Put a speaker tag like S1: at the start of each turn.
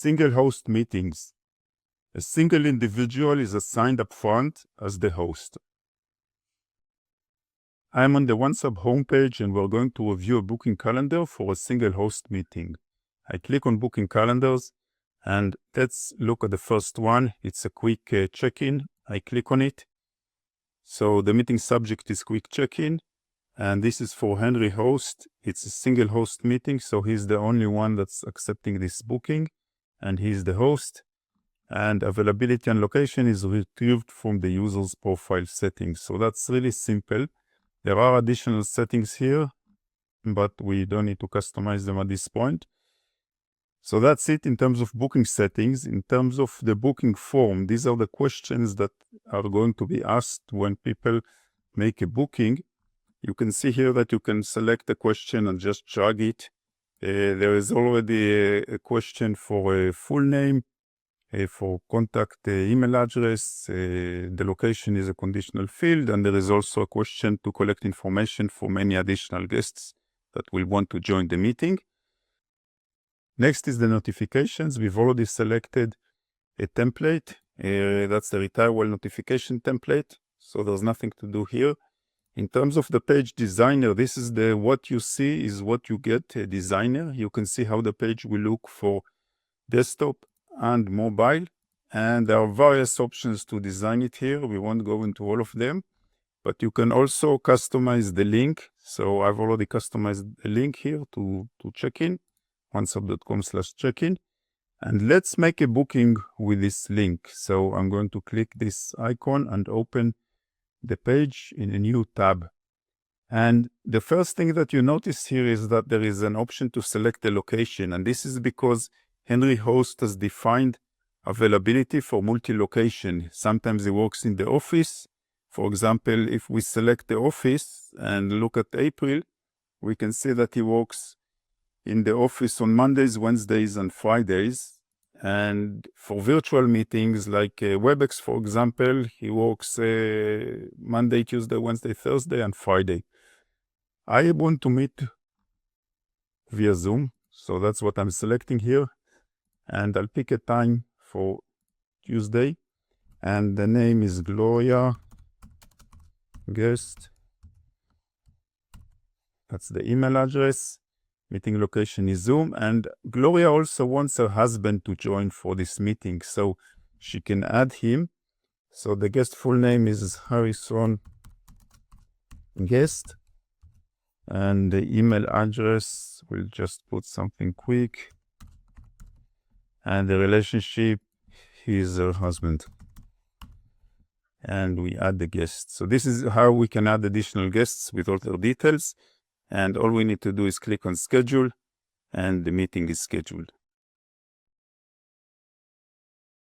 S1: Single host meetings. A single individual is assigned up front as the host. I'm on the OnceHub homepage and we're going to review a booking calendar for a single host meeting. I click on booking calendars and let's look at the first one. It's a quick check-in. I click on it. So the meeting subject is quick check-in, and this is for Henry Host. It's a single host meeting, so he's the only one that's accepting this booking, and he's the host. And availability and location is retrieved from the user's profile settings. So that's really simple. There are additional settings here, but we don't need to customize them at this point. So that's it in terms of booking settings. In terms of the booking form, these are the questions that are going to be asked when people make a booking. You can see here that you can select a question and just drag it. There is already a question for a full name, for contact email address. The location is a conditional field, and there is also a question to collect information from any additional guests that will want to join the meeting. Next is the notifications. We've already selected a template. That's the Retire Well notification template. So there's nothing to do here. In terms of the page designer, this is the what you see is what you get, a designer. You can see how the page will look for desktop and mobile. And there are various options to design it here. We won't go into all of them, but you can also customize the link. So I've already customized a link here to check in, OnceHub.com/check-in. And let's make a booking with this link. So I'm going to click this icon and open the page in a new tab. And the first thing that you notice here is that there is an option to select a location. And this is because Henry Host has defined availability for multi-location. Sometimes it works in the office. For example, if we select the office and look at April, we can see that he works in the office on Mondays, Wednesdays, and Fridays. And for virtual meetings like WebEx, for example, he works Monday, Tuesday, Wednesday, Thursday, and Friday. I want to meet via Zoom, so that's what I'm selecting here. And I'll pick a time for Tuesday. And the name is Gloria Guest. That's the email address. Meeting location is Zoom, and Gloria also wants her husband to join for this meeting, so she can add him. So the guest full name is Harrison Guest, and the email address, we'll just put something quick, and the relationship, he is her husband. And we add the guest. So this is how we can add additional guests with all their details. And all we need to do is click on schedule, and the meeting is scheduled.